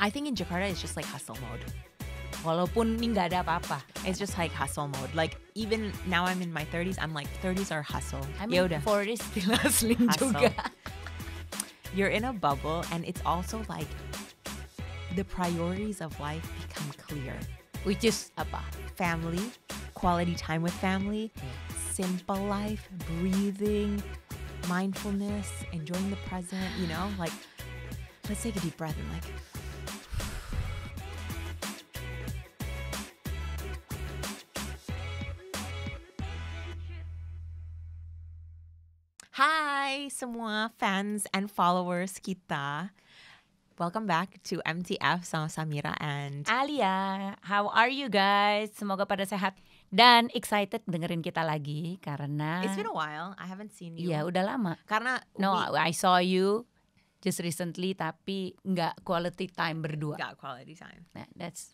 I think in Jakarta it's just like hustle mode. Walaupun ini nggak ada apa-apa. It's just like hustle mode. Like even now I'm in my 30s, I'm like 30s are hustle. I mean, Yaudah. 40s still hustling Hustle. juga. You're in a bubble and it's also like the priorities of life become clear. Which is apa? Family, quality time with family, simple life, breathing, mindfulness, enjoying the present, you know? Like, let's take a deep breath and like, Hi semua fans and followers kita. Welcome back to MTF sama Samira and Alia, how are you guys? Semoga pada sehat dan excited dengerin kita lagi karena it's been a while. I haven't seen you. Iya, udah lama. Karena No, we I saw you just recently tapi nggak quality time berdua. got quality time. Nah, that's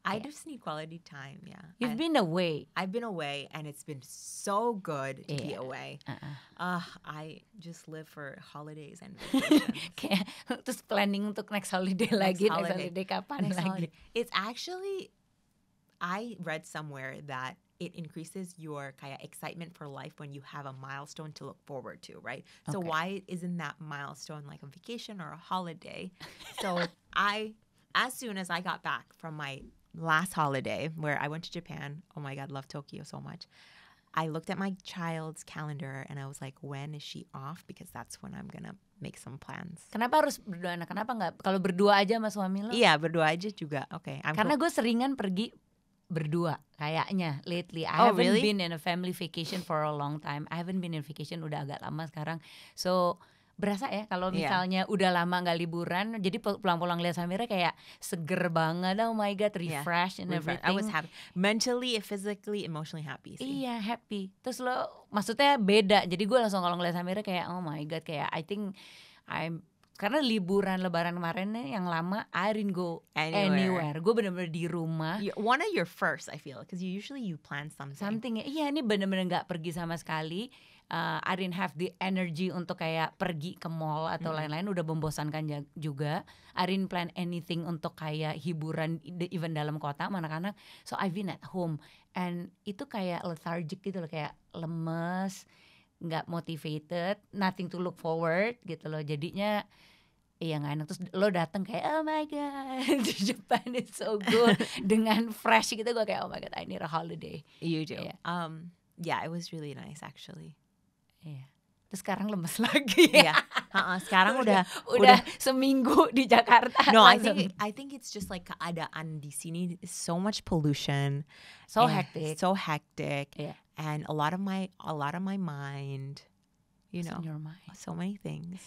I just need quality time, yeah. you've been away. I've been away and it's been so good to be Yeah. away. Uh-uh. I just live for holidays and vacations. Kayak terus planning untuk next holiday lagi, next holiday kapan Next lagi? holiday. It's actually, I read somewhere that it increases your kayak excitement for life when you have a milestone to look forward to, right? So Okay. why isn't that milestone like a vacation or a holiday? So as soon as I got back from my last holiday where I went to Japan, oh my God, love Tokyo so much. I looked at my child's calendar and I was like, when is she off? Because that's when I'm gonna make some plans. Kenapa harus berdua anak? Kenapa nggak kalau berdua aja sama suami lo? Iya, berdua aja juga. Okay, Karena gue seringan pergi berdua kayaknya lately. I Oh, haven't really? been in a family vacation for a long time. I haven't been in vacation udah agak lama sekarang. So berasa ya kalau Iya. misalnya udah lama nggak liburan, jadi pulang-pulang lihat Samira kayak seger banget. Oh my god, Yeah, refresh and everything. I was happy, mentally, physically, emotionally happy. See? Iya, happy. Terus lo maksudnya beda. Jadi gue langsung kalau ngeliat Samira kayak oh my god, kayak I think karena liburan lebaran kemarin yang lama I didn't go anywhere. Gue bener-bener di rumah. One of your first, I feel, because usually you plan something. Iya, ini bener-bener nggak pergi sama sekali. I didn't have the energy untuk kayak pergi ke mall atau lain-lain, udah membosankan juga. I didn't plan anything untuk kayak hiburan even dalam kota sama anak-anak. So I've been at home and itu kayak lethargic gitu loh, kayak lemes, nggak motivated, nothing to look forward gitu loh. Jadinya iya gak enak. Terus lo dateng kayak oh my god Japan is so good dengan fresh gitu. Gue kayak oh my god I need a holiday. You do. Yeah. Yeah, it was really nice actually. Iya. Terus sekarang lemes lagi. Yeah. Sekarang udah seminggu di Jakarta. No, I langsung. think it's just like keadaan di sini is so much pollution, So and hectic. Yeah. and a lot of my mind, you What's know, in your mind? so many things,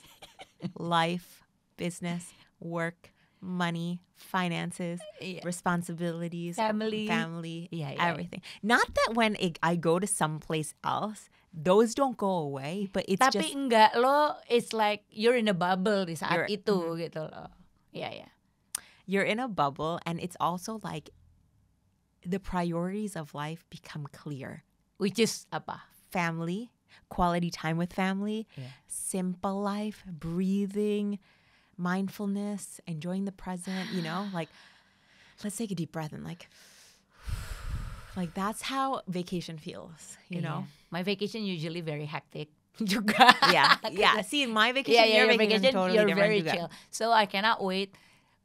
life, business, work, money, finances, Yeah. responsibilities, Family. Yeah, Yeah. everything. Not that when I go to someplace else, those don't go away, but it's Tapi just enggak, lo it's like you're in a bubble di saat You're- itu gitu loh. Iya. you're in a bubble, and it's also like the priorities of life become clear. Which is apa? Family, quality time with family, Yeah. simple life, breathing, mindfulness, enjoying the present, you know, like let's take a deep breath and like that's how vacation feels, you know? My vacation usually very hectic juga. Yeah. Yeah. See, my vacation, your vacation, totally you're different very juga. chill. So I cannot wait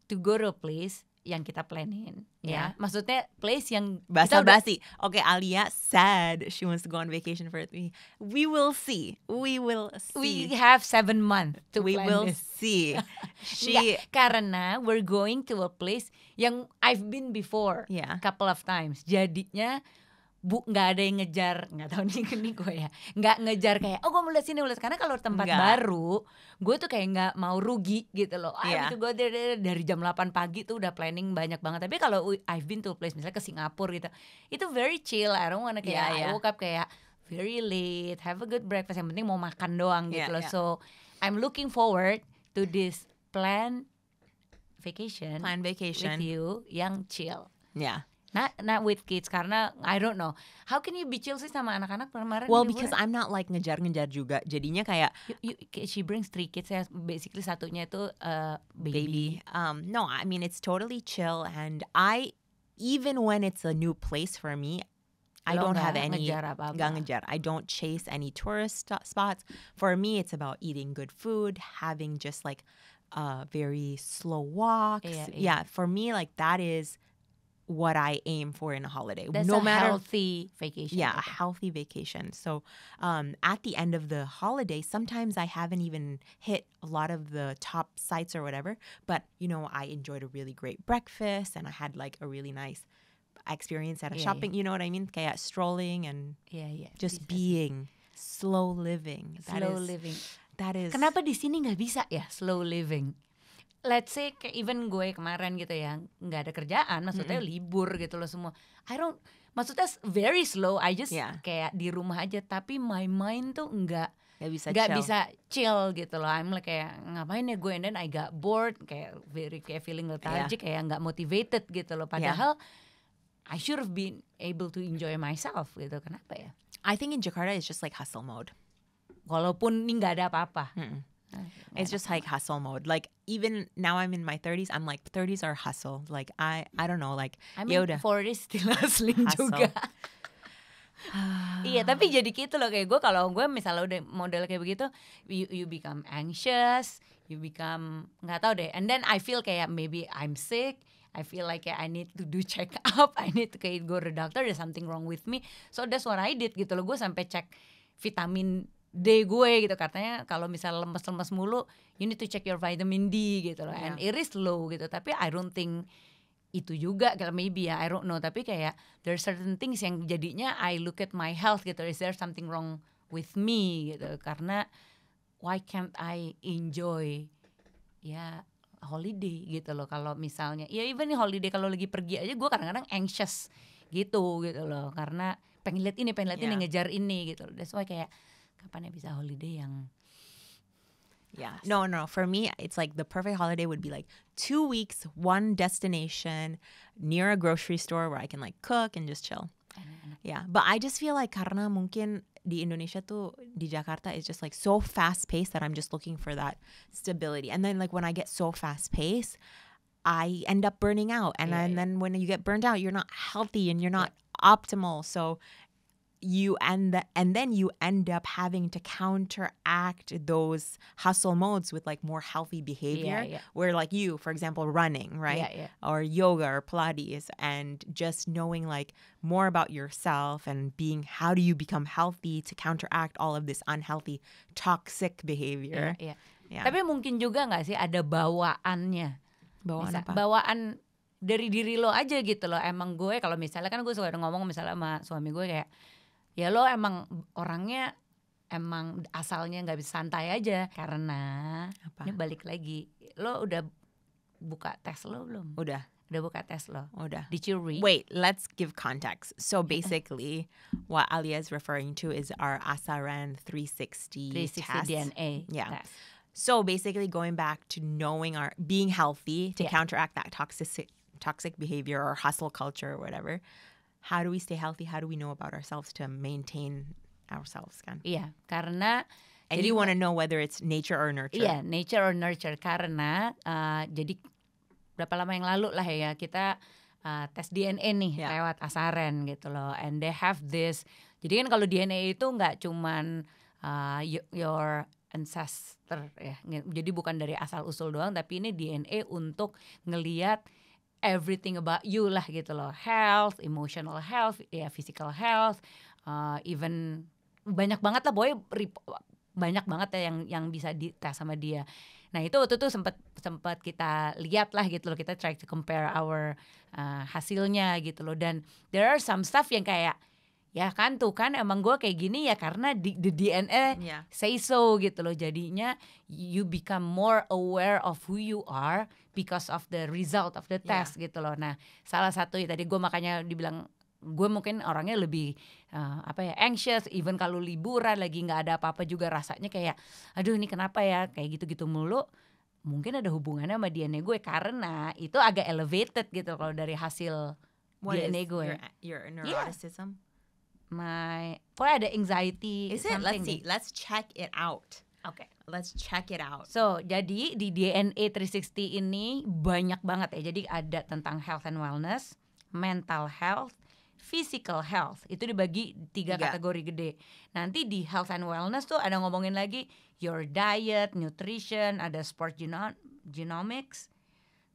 to go to a place yang kita planin. Yeah. Ya, maksudnya place yang kita udah- Basa-basi. Okay, Alia said she wants to go on vacation for 3. We will see. We will we see. have 7 months to We plan will this. see. Nggak, karena we're going to a place yang I've been before Yeah. couple of times. Jadinya nggak ada yang ngejar, nggak tahu nih gue ya, nggak ngejar kayak oh gue mau lihat sini, karena kalau tempat Nggak. baru gue tuh kayak nggak mau rugi gitu loh. Yeah. Gue dari jam 8 pagi tuh udah planning banyak banget. Tapi kalau I've been to a place misalnya ke Singapura gitu, itu very chill. I don't wanna kayak Yeah, yeah. I woke up kayak very late, have a good breakfast, yang penting mau makan doang gitu Yeah, loh. yeah. So I'm looking forward to this plan vacation Plan vacation. with you yang chill. Yeah. Not with kids karena I don't know. How can you be chill sih sama anak-anak kemarin? Well, liburan? because I'm not like ngejar-ngejar juga. Jadinya kayak She brings 3 kids ya. Basically satunya itu baby. No, I mean it's totally chill, and even when it's a new place for me, I Lo don't have nggak any ngejar apa-apa. nggak ngejar. I don't chase any tourist spots. For me, it's about eating good food, having just like very slow walks. Yeah. For me, like that is what I aim for in a holiday. That's no a matter healthy vacation. a healthy vacation. So at the end of the holiday, sometimes I haven't even hit a lot of the top sites or whatever, but I enjoyed a really great breakfast and I had like a really nice experience at a shopping, you know what I mean? Kayak strolling and just being slow living. Living. That is. Kenapa di sini nggak bisa ya slow living? Let's say kayak even gue kemarin gitu ya, nggak ada kerjaan, maksudnya libur gitu loh semua. Maksudnya very slow. I just kayak di rumah aja, tapi my mind tuh nggak bisa chill gitu loh. I'm like kayak ngapain ya gue, and then I got bored, kayak feeling lethargic, kayak nggak motivated gitu loh. Padahal I should have been able to enjoy myself gitu. Kenapa ya? I think in Jakarta it's just like hustle mode. Walaupun ini nggak ada apa-apa. It's just like hustle mode. Like even now I'm in my 30s, I'm like 30s are hustle. Like I don't know, like I mean 40s still hustling juga. Iya, tapi jadi gitu loh, kayak gue kalau gue misalnya udah model kayak begitu, you become anxious, you become nggak tahu deh, and then I feel kayak maybe I'm sick. I feel like I need to do check up, I need to kayak go to the doctor, there's something wrong with me. So that's what I did gitu loh. Gue sampai cek vitamin D gue gitu, katanya kalau misalnya lemes-lemes mulu, you need to check your vitamin D gitu loh, and it is low gitu. Tapi I don't think itu juga, kalau maybe I don't know. Tapi kayak there are certain things yang jadinya I look at my health gitu, is there something wrong with me gitu? Karena why can't I enjoy holiday gitu loh. Kalau misalnya even holiday kalau lagi pergi aja gue kadang-kadang anxious gitu loh, karena pengen lihat ini ngejar ini gitu. That's why kayak kapan ya bisa holiday yang No, for me it's like the perfect holiday would be like 2 weeks, one destination near a grocery store where I can like cook and just chill. But I just feel like karena mungkin di Indonesia tuh, di Jakarta is just like so fast paced that I'm just looking for that stability. And then like when I get so fast paced, I end up burning out. And then when you get burned out, you're not healthy and you're not optimal. So then you end up having to counteract those hustle modes with like more healthy behavior, where like you, for example, running, right? Or yoga or Pilates, and just knowing like more about yourself and how do you become healthy to counteract all of this unhealthy toxic behavior. Tapi mungkin juga nggak sih ada bawaannya? Bawaan dari diri lo aja gitu loh. Emang gue kalau misalnya kan gue suka ngomong misalnya sama suami gue kayak, ya lo emang orangnya emang asalnya nggak bisa santai aja, karena ini balik lagi, lo udah buka tes lo belum? Udah buka tes lo. Udah. Did you read? Wait, let's give context. So basically what Alia is referring to is our Asaran 360 test. DNA test. Test. So basically going back to knowing being healthy to counteract that toxic behavior or hustle culture or whatever. How do we stay healthy? How do we know about ourselves to maintain ourselves kan? Iya, karena and you want to know whether it's nature or nurture. Iya, nature or nurture, karena jadi berapa lama yang lalu lah ya kita tes DNA nih lewat Asaren gitu loh. And they have this. Jadi kan kalau DNA itu nggak cuman your ancestor ya. Jadi bukan dari asal usul doang, tapi ini DNA untuk ngelihat everything about you lah gitu loh. Health, emotional health, physical health, even banyak banget lah, banyak banget ya yang bisa dites sama dia. Nah itu waktu itu sempat kita lihat lah gitu loh, kita try to compare our hasilnya gitu loh. Dan there are some stuff yang kayak, ya kan tuh kan emang gue kayak gini ya karena the DNA say so gitu loh. Jadinya you become more aware of who you are because of the result of the test gitu loh. Nah salah satu tadi gue makanya dibilang gue mungkin orangnya lebih anxious, even kalau liburan lagi nggak ada apa-apa juga rasanya kayak aduh ini kenapa ya kayak gitu-gitu mulu. Mungkin ada hubungannya sama DNA gue karena itu agak elevated gitu kalau dari hasil What is DNA gue. your neuroticism? Pokoknya ada anxiety Is it? something. Let's check it out. Oke. Let's check it out. So, jadi di DNA 360 ini banyak banget ya. Jadi ada tentang health and wellness, mental health, physical health. Itu dibagi tiga kategori gede. Nanti di health and wellness tuh ada ngomongin lagi your diet, nutrition, ada sport genomics.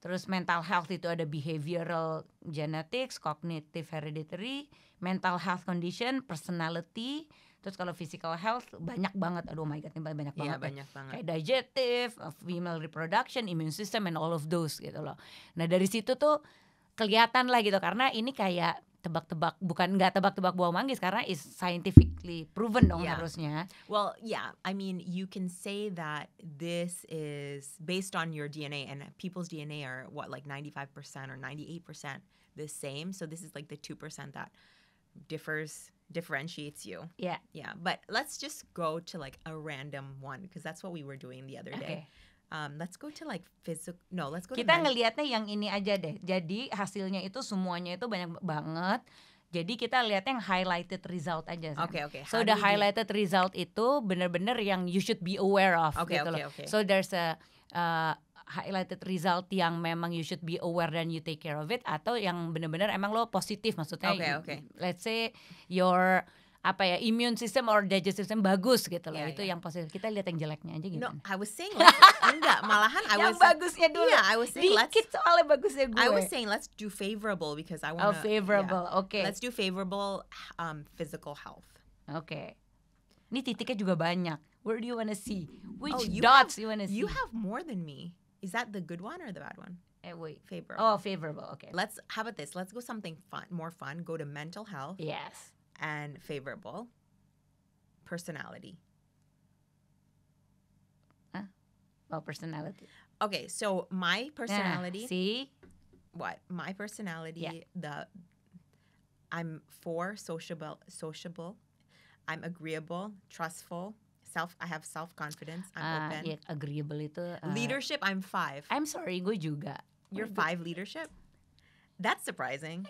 Terus mental health itu ada behavioral genetics, cognitive hereditary, mental health condition, personality. Terus kalau physical health banyak banget. Aduh my god, ini banyak banget. Banyak banget. Kayak digestive, female reproduction, immune system and all of those gitu loh. Nah, dari situ tuh kelihatan lah gitu karena ini kayak nggak tebak-tebak buah manggis karena is scientifically proven dong harusnya. Well, yeah, I mean, you can say that this is based on your DNA, and people's DNA are what, like 95% or 98% the same. So this is like the 2% that differentiates you. Yeah. But let's just go to like a random one because that's what we were doing the other day. Let's go to like physical. No, let's go. Kita ngelihatnya yang ini aja deh. Jadi hasilnya itu semuanya itu banyak banget. Jadi kita lihatnya yang highlighted result aja. Okay. So the highlighted result itu benar-benar yang you should be aware of gitu loh. So there's a highlighted result yang memang you should be aware dan you take care of it, atau yang benar-benar emang lo positif, maksudnya let's say your immune system or digestive system bagus gitu loh. Itu yang positif. Kita lihat yang jeleknya aja gitu. No, I was saying enggak, malahan yang bagusnya dulu. Yeah, I was saying dikit soalnya bagusnya gue. I was saying let's do favorable because I want favorable. Okay. Let's do favorable physical health. Okay. Ini titiknya juga banyak. Where do you want to see? Which you dots you want to see? You have more than me. Is that the good one or the bad one? Wait. Favorable. Oh, favorable. Okay. How about this? Let's go something more fun. Go to mental health. Yes. And favorable. Personality. Oh, personality. Okay, so my personality. See? What? My personality. I'm sociable. I'm agreeable, trustful. I have self-confidence. I'm open. Agreeable itu. Leadership, I'm 5. I'm sorry, gue juga. You're 5 leadership? That's surprising.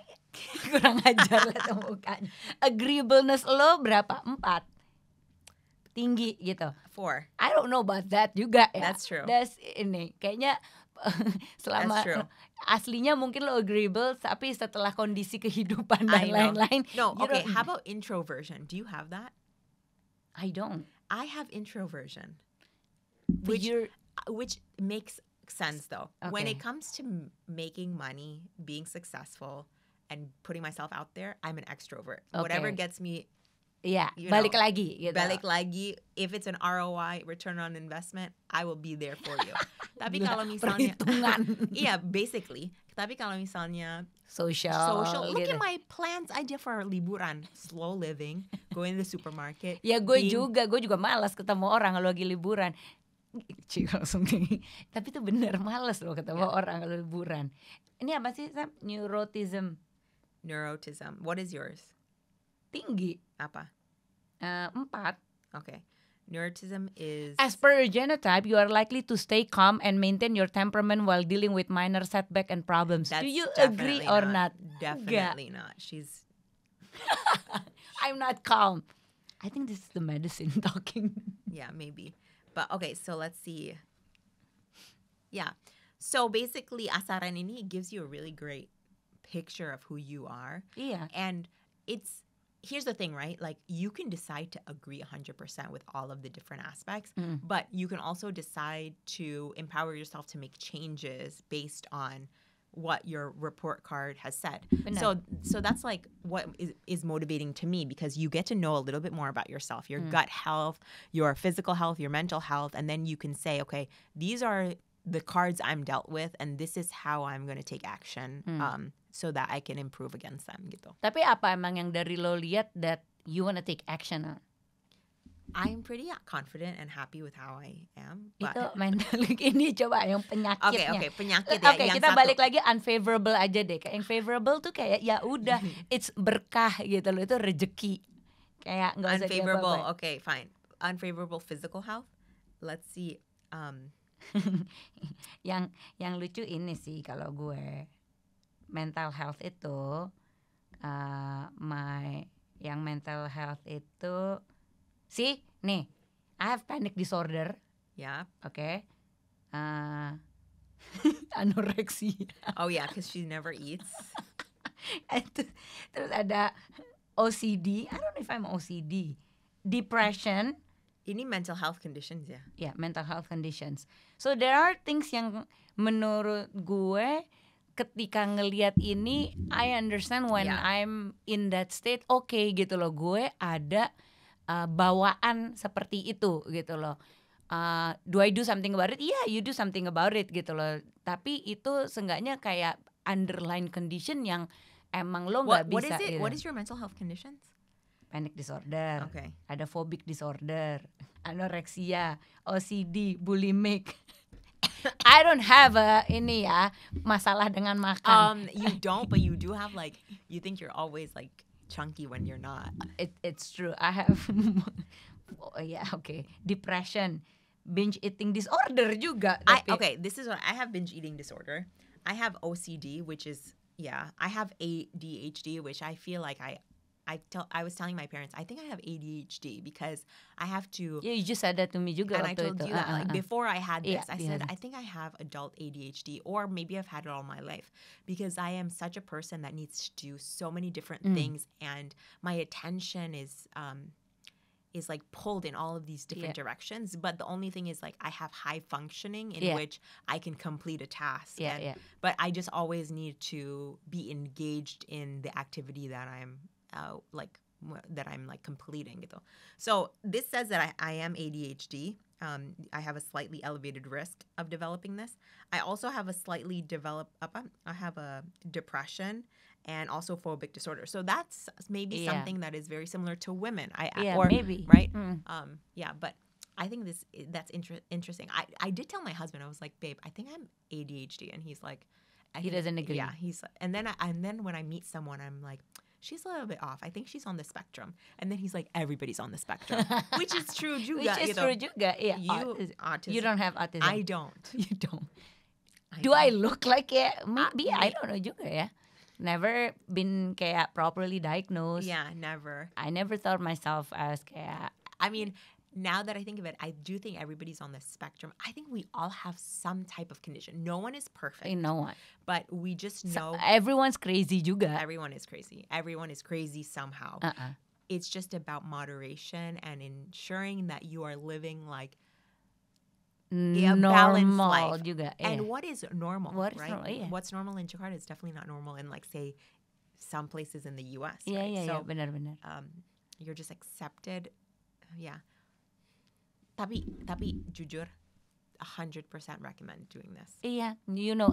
Kurang ajar lah tuh mukanya. Agreeableness lo berapa? 4. Tinggi gitu. 4. I don't know about that juga ya. That's true. Kayaknya selama aslinya mungkin lo agreeable, tapi setelah kondisi kehidupan dan lain-lain. No, okay. How about introversion? Do you have that? I don't. I have introversion, which makes sense though. Okay. When it comes to making money, being successful, and putting myself out there, I'm an extrovert. Okay. Whatever gets me. Yeah, balik lagi gitu. Balik lagi. If it's an ROI, return on investment, I will be there for you. Tapi kalau misalnya iya, basically. Tapi kalau misalnya social, look at my plans aja for liburan, slow living, going to the supermarket. Ya gue juga malas ketemu orang kalau lagi liburan. Langsung tapi itu bener malas loh ketemu orang kalau liburan. Ini apa sih, Sam? Neuroticism. What is yours? Tinggi. Apa? 4. Okay. Neuroticism is... As per your genotype, you are likely to stay calm and maintain your temperament while dealing with minor setback and problems. Do you agree or not? Definitely not. She's... I'm not calm. I think this is the medicine talking. Yeah, maybe. But okay, so let's see. Yeah. So basically, asaran ini gives you a really great picture of who you are. Yeah. And here's the thing, right? Like, you can decide to agree 100% with all of the different aspects, but you can also decide to empower yourself to make changes based on what your report card has said. So that's like what is motivating to me, because you get to know a little bit more about yourself, your gut health, your physical health, your mental health, and then you can say, okay, these are the cards I'm dealt with, and this is how I'm going to take action so that I can improve against them gitu. Tapi apa emang yang dari lo lihat that you want to take action on? I'm pretty confident and happy with how I am. But... Itu mental ini coba yang penyakitnya. Okay, penyakit ya. Oke, kita balik lagi unfavorable aja deh. Kayak yang favorable tuh kayak ya udah, it's berkah gitu loh, itu rezeki. Kayak nggak usah unfavorable. Okay, fine. Unfavorable physical health. Let's see. yang lucu ini sih kalau gue mental health itu my yang mental health itu sih nih, I have panic disorder, Yeah. oke. Anoreksia. Oh yeah, because she never eats. Terus ada OCD. I don't know if I'm OCD. Depression. Ini mental health conditions ya. Yeah, mental health conditions. So there are things yang menurut gue ketika ngelihat ini, I understand when Yeah. I'm in that state, okay gitu loh, gue ada bawaan seperti itu gitu loh. Do I do something about it? Yeah, you do something about it gitu loh. Tapi itu seenggaknya kayak underlying condition yang emang lo nggak What bisa. is it? Gitu. What is your mental health conditions? Panic disorder, Okay. ada phobic disorder, anoreksia, OCD, bulimic. I don't have ini ya masalah dengan makan. You don't, but you do have like, you think you're always like chunky when you're not. It's true. I have oh, yeah, okay. Depression, binge eating disorder juga. Okay, this is what I have: binge eating disorder. I have OCD, which is I have ADHD, which I feel like I was telling my parents I think I have ADHD because I have to. Yeah, you just said that to me juga And I waktu told itu. you that like before I had this, Yeah, I yeah. said I think I have adult ADHD, or maybe I've had it all my life because I am such a person that needs to do so many different things, and my attention is like pulled in all of these different directions. But the only thing is like I have high functioning in which I can complete a task. Yeah. But I just always need to be engaged in the activity that I'm completing gitu. So this says that I am ADHD. I have a slightly elevated risk of developing this. I also have a slightly I have a depression and also phobic disorder. So that's maybe something that is very similar to women. Maybe. Right? But I think that's interesting. I did tell my husband, I was like, babe, I think I'm ADHD, and he's like, He doesn't agree. Yeah, and then when I meet someone, I'm like, she's a little bit off. I think she's on the spectrum. And then he's like, everybody's on the spectrum, which is true juga. Which is true juga. Yeah. Autism. You don't have autism. I don't. You don't. Do I look like it? Maybe. I don't know juga ya. Never been kayak properly diagnosed. Yeah, never. I never thought myself as kayak. I mean, now that I think of it, I do think everybody's on the spectrum. I think we all have some type of condition. No one is perfect. No one. But we just know. Everyone's crazy juga. Everyone is crazy. Everyone is crazy somehow. It's just about moderation and ensuring that you are living like a balanced life. Juga. And what is normal, What is right? normal, yeah. What's normal in Jakarta is definitely not normal in like, say, some places in the US. Yeah, right? yeah, benar-benar. You're just accepted. Yeah. Tapi jujur 100% recommend doing this. Iya,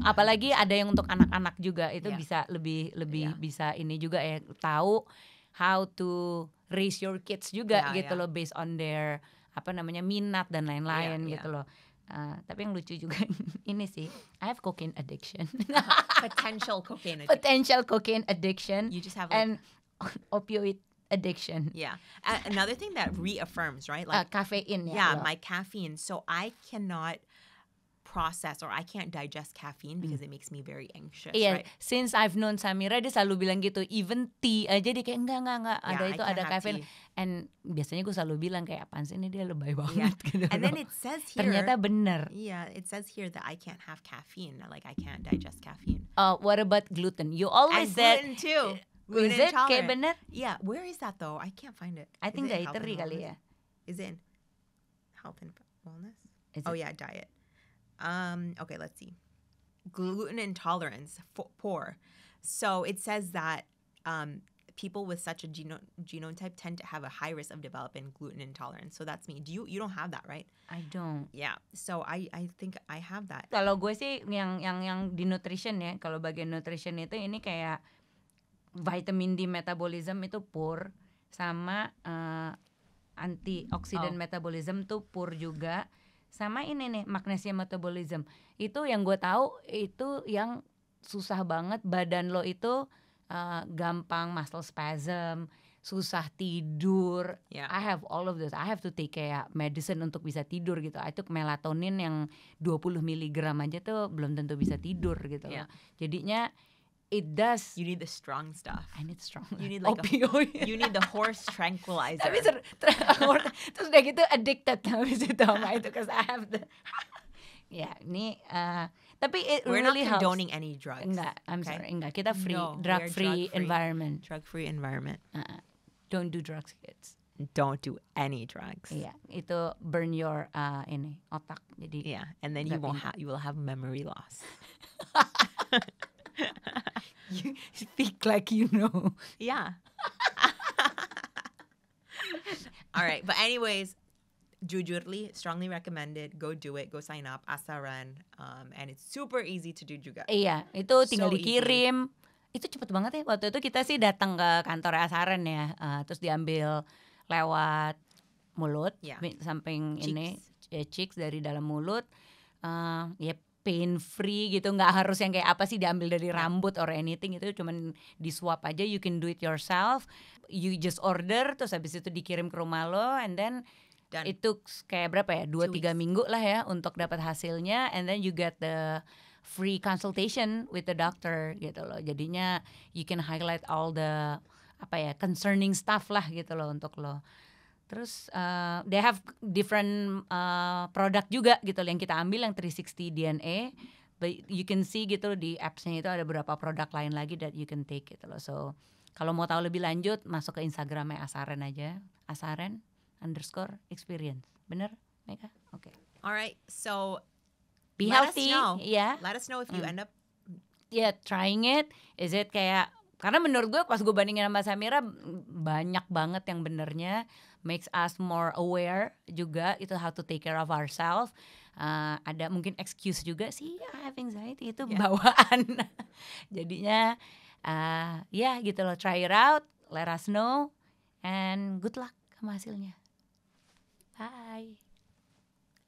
apalagi ada yang untuk anak-anak juga itu bisa lebih bisa ini juga ya, tahu how to raise your kids juga gitu loh, based on their minat dan lain-lain gitu loh. Tapi yang lucu juga ini sih, I have cocaine addiction. Potential cocaine addiction. Potential cocaine addiction. You just have and opioid addiction. Yeah. Another thing that reaffirms, right? Like caffeine. Yeah, my caffeine. So I cannot process or I can't digest caffeine because it makes me very anxious. Iya, right? Since I've known Samira, dia selalu bilang gitu. Even tea aja dia kayak enggak. Ada caffeine. And biasanya gue selalu bilang kayak apaan sih ini, dia lebay banget gitu. And then it says here. Ternyata bener. Yeah, it says here that I can't have caffeine. Like I can't digest caffeine. What about gluten? You always said gluten too. Is it kayak bener? Yeah, where is that though? I can't find it. I think Is it in Health dietary and kali Wellness? ya. Is it in Health and Wellness? Is Oh it? yeah, diet. Okay, let's see. Gluten intolerance, poor. So it says that people with such a genotype tend to have a high risk of developing gluten intolerance. So that's me. You don't have that, right? I don't. Yeah. So I think I have that. Kalau gue sih yang di nutrition ya, kalau bagian nutrition itu ini kayak vitamin D metabolism itu poor, sama antioksidan metabolism tuh poor juga, sama ini nih magnesium metabolism. Itu yang gue tahu itu yang susah banget, badan lo itu gampang muscle spasm, susah tidur. Yeah. I have all of this. I have to take kayak medicine untuk bisa tidur gitu. I took melatonin yang 20 mg aja tuh belum tentu bisa tidur gitu loh. Yeah. Jadinya It does. You need the strong stuff. I need strong. You need like opioid. You need the horse tranquilizer. Tapi terus udah gitu addicted habis itu sama itu because I have the ya ini tapi it We're really not helps. condoning any drugs. Enggak, I'm okay? sorry, enggak. Kita free, No, drug we're free drug-free. environment. Drug-free environment. Don't do drugs, kids. Don't do any drugs. Iya, itu burn your ini otak. Jadi Yeah, and then you will have memory loss. you speak like you know. Yeah. All right, but anyways, jujurly, strongly recommended. Go do it. Go sign up. Asaran, and it's super easy to do juga. Iya, itu tinggal So dikirim. Itu cepet banget ya. Waktu itu kita sih datang ke kantor Asaran ya, terus diambil lewat mulut, Yeah. samping Cheeks. ini cheeks dari dalam mulut, ya pain free gitu, nggak harus yang kayak apa sih diambil dari rambut or anything, itu cuman di swab aja. You can do it yourself. You just order, terus habis itu dikirim ke rumah lo, and then Done. itu kayak berapa ya, 2-3 weeks. minggu lah ya untuk dapat hasilnya, and then you get the free consultation with the doctor gitu loh. Jadinya you can highlight all the apa ya concerning stuff lah gitu loh untuk lo. Terus they have different product juga gitu loh yang kita ambil, yang 360 DNA. But you can see gitu loh, di apps-nya itu ada beberapa produk lain lagi that you can take gitu loh. So kalau mau tahu lebih lanjut masuk ke Instagramnya Asaren aja, Asaren_experience. Bener, Meka? Oke. All right, so Be let healthy, us know. ya. Let us know if you end up. Yeah, trying it. Is it kayak, karena menurut gue pas gue bandingin sama Samira banyak banget yang benernya makes us more aware juga itu how to take care of ourselves. Ada mungkin excuse juga sih, I have anxiety itu bawaan. Jadinya ya gitu loh, try it out, let us know, and good luck sama hasilnya. Bye.